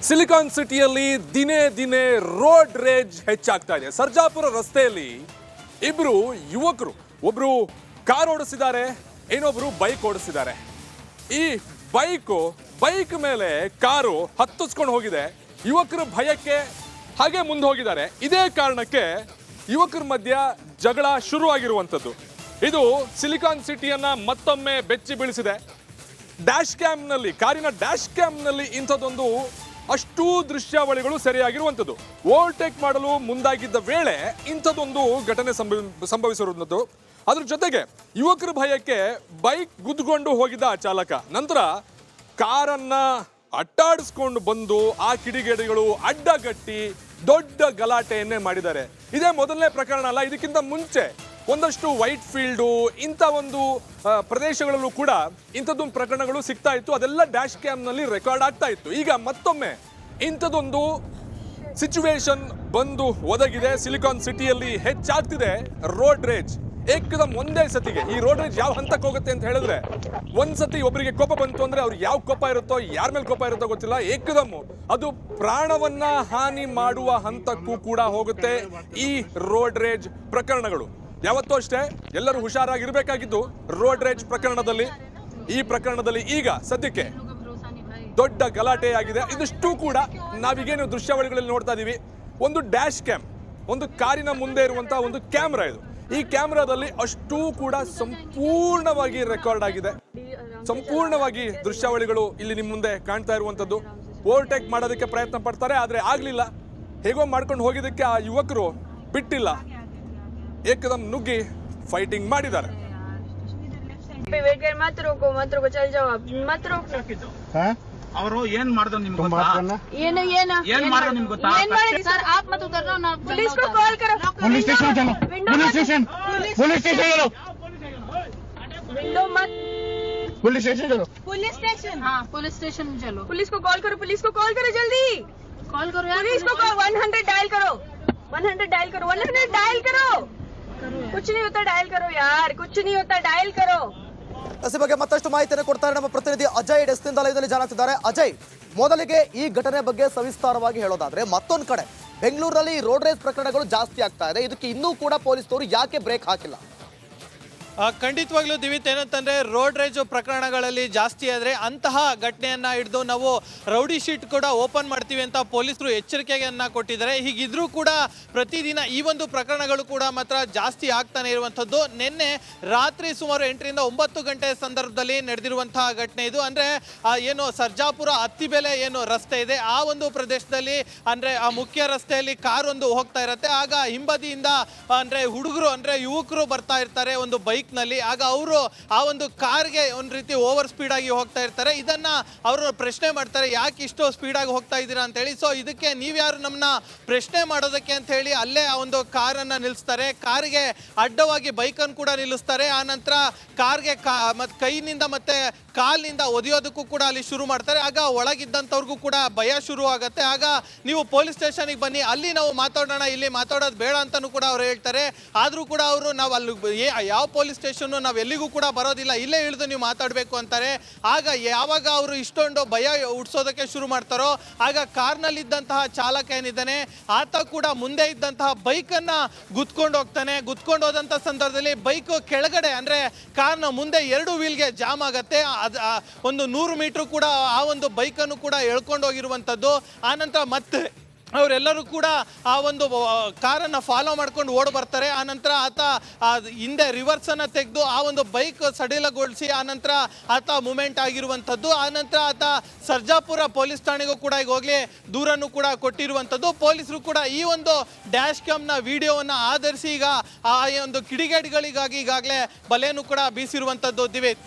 Silicon ಸಿಟಿಯಲ್ಲಿ ದಿನೇ ದಿನೇ ರೋಡ್ ರೇಜ್ ಹೆಚ್ಚಾಗ್ತಾ ಇದೆ. ಸರ್ಜಾಪುರ ರಸ್ತೆಯಲ್ಲಿ ಇಬ್ರು ಯುವಕರು, ಒಬ್ರು ಕಾರ್ ಓಡಿಸಿದ್ದಾರೆ, ಇನ್ನೊಬ್ರು ಬೈಕ್ ಓಡಿಸಿದ್ದಾರೆ. ಈ ಬೈಕ್ ಮೇಲೆ ಕಾರು ಹತ್ತಿಸ್ಕೊಂಡು ಹೋಗಿದೆ. ಯುವಕರ ಭಯಕ್ಕೆ ಹಾಗೆ ಮುಂದೆ ಹೋಗಿದ್ದಾರೆ. ಇದೇ ಕಾರಣಕ್ಕೆ ಯುವಕರ ಮಧ್ಯ ಜಗಳ ಶುರುವಾಗಿರುವಂಥದ್ದು. ಇದು ಸಿಲಿಕಾನ್ ಸಿಟಿಯನ್ನ ಮತ್ತೊಮ್ಮೆ ಬೆಚ್ಚಿ ಬೀಳಿಸಿದೆ. ಕಾರಿನ ಡ್ಯಾಶ್ ಕ್ಯಾಮ್ನಲ್ಲಿ ಇಂಥದ್ದೊಂದು ಅಷ್ಟೂ ದೃಶ್ಯಾವಳಿಗಳು ಸರಿಯಾಗಿರುವಂಥದ್ದು. ಓವರ್ಟೇಕ್ ಮಾಡಲು ಮುಂದಾಗಿದ್ದ ವೇಳೆ ಇಂಥದ್ದೊಂದು ಘಟನೆ ಸಂಭವಿಸಿರುವಂಥದ್ದು. ಅದ್ರ ಜೊತೆಗೆ ಯುವಕರ ಭಯಕ್ಕೆ ಬೈಕ್ ಗುದ್ದುಕೊಂಡು ಹೋಗಿದ್ದ ಚಾಲಕ ನಂತರ ಕಾರನ್ನ ಅಟ್ಟಾಡಿಸ್ಕೊಂಡು ಬಂದು ಆ ಕಿಡಿಗೇಡಿಗಳು ಅಡ್ಡಗಟ್ಟಿ ದೊಡ್ಡ ಗಲಾಟೆಯನ್ನೇ ಮಾಡಿದ್ದಾರೆ. ಇದೇ ಮೊದಲನೇ ಪ್ರಕರಣ ಅಲ್ಲ. ಇದಕ್ಕಿಂತ ಮುಂಚೆ ಒಂದಷ್ಟು ವೈಟ್ ಫೀಲ್ಡು ಇಂಥ ಒಂದು ಪ್ರದೇಶಗಳಲ್ಲೂ ಕೂಡ ಇಂಥದ್ದೊಂದು ಪ್ರಕರಣಗಳು ಸಿಗ್ತಾ ಇತ್ತು. ಅದೆಲ್ಲ ಡ್ಯಾಶ್ ಕ್ಯಾಮ್ನಲ್ಲಿ ರೆಕಾರ್ಡ್ ಆಗ್ತಾ ಇತ್ತು. ಈಗ ಮತ್ತೊಮ್ಮೆ ಇಂಥದ್ದೊಂದು ಸಿಚುವೇಶನ್ ಬಂದು ಒದಗಿದೆ. ಸಿಲಿಕಾನ್ ಸಿಟಿಯಲ್ಲಿ ಹೆಚ್ಚಾಗ್ತಿದೆ ರೋಡ್ ರೇಜ್. ಏಕದಮ್ ಒಂದೇ ಸತಿಗೆ ಈ ರೋಡ್ ರೇಜ್ ಯಾವ ಹಂತಕ್ಕೆ ಹೋಗುತ್ತೆ ಅಂತ ಹೇಳಿದ್ರೆ, ಒಂದ್ಸತಿ ಒಬ್ಬರಿಗೆ ಕೋಪ ಬಂತು ಅಂದ್ರೆ ಅವ್ರಿಗೆ ಯಾವ ಕೋಪ ಇರುತ್ತೋ, ಯಾರ ಮೇಲೆ ಕೋಪ ಇರುತ್ತೋ ಗೊತ್ತಿಲ್ಲ, ಏಕದಮ್ ಅದು ಪ್ರಾಣವನ್ನ ಹಾನಿ ಮಾಡುವ ಹಂತಕ್ಕೂ ಕೂಡ ಹೋಗುತ್ತೆ ಈ ರೋಡ್ ರೇಜ್ ಪ್ರಕರಣಗಳು. ಯಾವತ್ತೂ ಅಷ್ಟೇ ಎಲ್ಲರೂ ಹುಷಾರಾಗಿರ್ಬೇಕಾಗಿದ್ದು ರೋಡ್ ರೇಜ್ ಪ್ರಕರಣದಲ್ಲಿ. ಈ ಪ್ರಕರಣದಲ್ಲಿ ಈಗ ಸದ್ಯಕ್ಕೆ ದೊಡ್ಡ ಗಲಾಟೆ ಆಗಿದೆ. ಇದಿಷ್ಟು ಕೂಡ ನಾವೀಗೇನು ದೃಶ್ಯಾವಳಿಗಳಲ್ಲಿ ನೋಡ್ತಾ ಇದೀವಿ. ಒಂದು ಡ್ಯಾಶ್ ಕ್ಯಾಮ್, ಒಂದು ಕಾರಿನ ಮುಂದೆ ಇರುವಂತಹ ಒಂದು ಕ್ಯಾಮ್ರಾ ಇದು. ಈ ಕ್ಯಾಮ್ರಾದಲ್ಲಿ ಅಷ್ಟೂ ಕೂಡ ಸಂಪೂರ್ಣವಾಗಿ ರೆಕಾರ್ಡ್ ಆಗಿದೆ. ಸಂಪೂರ್ಣವಾಗಿ ದೃಶ್ಯಾವಳಿಗಳು ಇಲ್ಲಿ ನಿಮ್ಮ ಮುಂದೆ ಕಾಣ್ತಾ ಇರುವಂತದ್ದು. ಓವರ್ಟೇಕ್ ಮಾಡೋದಕ್ಕೆ ಪ್ರಯತ್ನ ಪಡ್ತಾರೆ, ಆದ್ರೆ ಆಗ್ಲಿಲ್ಲ. ಹೇಗೋ ಮಾಡ್ಕೊಂಡು ಹೋಗಿದ್ದಕ್ಕೆ ಆ ಯುವಕರು ಬಿಟ್ಟಿಲ್ಲ, ಏಕದಮ್ ನುಗ್ಗಿ ಫೈಟಿಂಗ್ ಮಾಡಿದ್ದಾರೆ. ಅವರು ಏನ್ ಮಾಡಿದ್ರು ನಿಮ್ಗೆ ಗೊತ್ತಾ? ಏನು ಏನು ಏನ್ ಮಾಡಿದ್ರು ನಿಮ್ಗೆ ಗೊತ್ತಾ? सर आप मत उतरना ना, पुलिस को कॉल करो, पुलिस स्टेशन चलो, पुलिस स्टेशन चलो, विंडो मत, पुलिस स्टेशन चलो, पुलिस स्टेशन, हाँ पुलिस स्टेशन चलो, पुलिस को कॉल करो, पुलिस को कॉल करो जल्दी, कॉल करो यार, पुलिस को 100 डायल करो, 100 डायल करो, 100 डायल करो, कुछ नहीं होता डायल करो यार, कुछ नहीं होता डायल करो. ಈ ಬಗ್ಗೆ ಮತ್ತಷ್ಟು ಮಾಹಿತಿಯನ್ನು ಕೊಡ್ತಾರೆ ನಮ್ಮ ಪ್ರತಿನಿಧಿ ಅಜಯ್ ಡೆಸ್ನಿಂದ ಲೈವ್ನಲ್ಲಿ ಜಾಣಾಗ್ತಿದ್ದಾರೆ. ಅಜಯ್, ಮೊದಲಿಗೆ ಈ ಘಟನೆ ಬಗ್ಗೆ ಸವಿಸ್ತಾರವಾಗಿ ಹೇಳೋದಾದ್ರೆ, ಮತ್ತೊಂದು ಕಡೆ ಬೆಂಗಳೂರಲ್ಲಿ ರೋಡ್ ರೇಸ್ ಪ್ರಕರಣಗಳು ಜಾಸ್ತಿ ಆಗ್ತಾ ಇದೆ. ಇದಕ್ಕೆ ಇನ್ನೂ ಕೂಡ ಪೊಲೀಸರು ಯಾಕೆ ಬ್ರೇಕ್ ಹಾಕಿಲ್ಲ? ಖಂಡಿತವಾಗ್ಲೂ ದಿವಿತ್, ಏನಂತಂದರೆ ರೋಡ್ ರೇಜ್ ಪ್ರಕರಣಗಳಲ್ಲಿ ಜಾಸ್ತಿ ಆದರೆ ಅಂತಹ ಘಟನೆಯನ್ನು ಹಿಡಿದು ನಾವು ರೌಡಿ ಶೀಟ್ ಕೂಡ ಓಪನ್ ಮಾಡ್ತೀವಿ ಅಂತ ಪೊಲೀಸರು ಎಚ್ಚರಿಕೆಯನ್ನು ಕೊಟ್ಟಿದ್ದಾರೆ. ಹೀಗಿದ್ರೂ ಕೂಡ ಪ್ರತಿದಿನ ಈ ಒಂದು ಪ್ರಕರಣಗಳು ಕೂಡ ಮಾತ್ರ ಜಾಸ್ತಿ ಆಗ್ತಾನೆ ಇರುವಂಥದ್ದು. ನಿನ್ನೆ ರಾತ್ರಿ ಸುಮಾರು 8 ರಿಂದ 9 ಗಂಟೆ ಸಂದರ್ಭದಲ್ಲಿ ನಡೆದಿರುವಂತಹ ಘಟನೆ ಇದು. ಅಂದರೆ ಏನು ಸರ್ಜಾಪುರ ಅತ್ತಿಬೆಲೆ ಏನು ರಸ್ತೆ ಇದೆ, ಆ ಒಂದು ಪ್ರದೇಶದಲ್ಲಿ ಅಂದರೆ ಆ ಮುಖ್ಯ ರಸ್ತೆಯಲ್ಲಿ ಕಾರ್ ಒಂದು ಹೋಗ್ತಾ ಇರುತ್ತೆ. ಆಗ ಹಿಂಬದಿಯಿಂದ ಅಂದರೆ ಹುಡುಗರು ಅಂದರೆ ಯುವಕರು ಬರ್ತಾ ಇರ್ತಾರೆ ಒಂದು ಬೈಕ್ ನಲ್ಲಿ. ಆಗ ಅವರು ಆ ಒಂದು ಕಾರ್ಗೆ ಒಂದು ರೀತಿ ಓವರ್ ಸ್ಪೀಡ್ ಆಗಿ ಹೋಗ್ತಾ ಇರ್ತಾರೆ. ಇದನ್ನ ಅವರು ಪ್ರಶ್ನೆ ಮಾಡ್ತಾರೆ, ಯಾಕೆ ಇಷ್ಟು ಸ್ಪೀಡ್ ಆಗಿ ಹೋಗ್ತಾ ಇದ್ದೀರಾ ಅಂತ ಹೇಳಿ. ಸೊ ಇದಕ್ಕೆ ನೀವ್ಯಾರು ನಮ್ಮನ್ನ ಪ್ರಶ್ನೆ ಮಾಡೋದಕ್ಕೆ ಅಂತ ಹೇಳಿ ಅಲ್ಲೇ ಆ ಒಂದು ಕಾರನ್ನ ನಿಲ್ಲಿಸ್ತಾರೆ. ಕಾರಿಗೆ ಅಡ್ಡವಾಗಿ ಬೈಕನ್ನು ಕೂಡ ನಿಲ್ಲಿಸ್ತಾರೆ. ಆ ನಂತರ ಕಾರ್ಗೆ ಕೈನಿಂದ ಮತ್ತೆ ಕಾಲಿನಿಂದ ಒದೆಯೋದಕ್ಕೂ ಕೂಡ ಅಲ್ಲಿ ಶುರು ಮಾಡ್ತಾರೆ. ಆಗ ಒಳಗಿದ್ದಂಥವ್ರಿಗೂ ಕೂಡ ಭಯ ಶುರು ಆಗುತ್ತೆ. ಆಗ ನೀವು ಪೊಲೀಸ್ ಸ್ಟೇಷನ್ಗೆ ಬನ್ನಿ, ಅಲ್ಲಿ ನಾವು ಮಾತಾಡೋಣ, ಇಲ್ಲಿ ಮಾತಾಡೋದು ಬೇಡ ಅಂತಲೂ ಕೂಡ ಅವ್ರು ಹೇಳ್ತಾರೆ. ಆದರೂ ಕೂಡ ಅವರು ನಾವು ಅಲ್ಲಿ ಯಾವ ಪೊಲೀಸ್ ಸ್ಟೇಷನ್ನು ನಾವು ಎಲ್ಲಿಗೂ ಕೂಡ ಬರೋದಿಲ್ಲ, ಇಲ್ಲೇ ಇಳಿದು ನೀವು ಮಾತಾಡಬೇಕು ಅಂತಾರೆ. ಆಗ ಯಾವಾಗ ಅವರು ಇಷ್ಟೊಂದು ಭಯ ಹುಡ್ಸೋದಕ್ಕೆ ಶುರು ಮಾಡ್ತಾರೋ ಆಗ ಕಾರ್ನಲ್ಲಿದ್ದಂತಹ ಚಾಲಕ ಏನಿದ್ದಾನೆ ಆತ ಕೂಡ ಮುಂದೆ ಇದ್ದಂತಹ ಬೈಕನ್ನು ಗುದ್ಕೊಂಡು ಹೋಗ್ತಾನೆ. ಗುದ್ಕೊಂಡು ಹೋದಂಥ ಸಂದರ್ಭದಲ್ಲಿ ಬೈಕ್ ಕೆಳಗಡೆ ಅಂದರೆ ಕಾರ್ನ ಮುಂದೆ 2 ವೀಲ್ಗೆ ಜಾಮ್ ಆಗುತ್ತೆ. ಒಂದು 100 ಮೀಟರ್ ಕೂಡ ಆ ಒಂದು ಬೈಕನ್ನು ಕೂಡ ಎಳ್ಕೊಂಡು ಹೋಗಿರುವಂಥದ್ದು. ಆನಂತರ ಮತ್ತೆ ಅವರೆಲ್ಲರೂ ಕೂಡ ಆ ಒಂದು ಕಾರನ್ನು ಫಾಲೋ ಮಾಡ್ಕೊಂಡು ಓಡಿ ಬರ್ತಾರೆ. ಆನಂತರ ಆತ ಹಿಂದೆ ರಿವರ್ಸನ್ನು ತೆಗೆದು ಆ ಒಂದು ಬೈಕ್ ಸಡಿಲಗೊಳಿಸಿ ಆನಂತರ ಆತ ಮೂಮೆಂಟ್ ಆಗಿರುವಂಥದ್ದು. ಆನಂತರ ಆತ ಸರ್ಜಾಪುರ ಪೊಲೀಸ್ ಠಾಣೆಗೂ ಕೂಡ ಈಗ ಹೋಗಲಿ ದೂರನ್ನು ಕೂಡ ಕೊಟ್ಟಿರುವಂಥದ್ದು. ಪೊಲೀಸರು ಕೂಡ ಈ ಒಂದು ಡ್ಯಾಶ್ ಕ್ಯಾಮ್ನ ವಿಡಿಯೋವನ್ನು ಆಧರಿಸಿ ಈಗ ಆ ಒಂದು ಕಿಡಿಗೇಡಿಗಳಿಗಾಗಿ ಈಗಾಗಲೇ ಬಲೆಯನ್ನು ಕೂಡ ಬೀಸಿರುವಂಥದ್ದು. ದಿವೇತ್.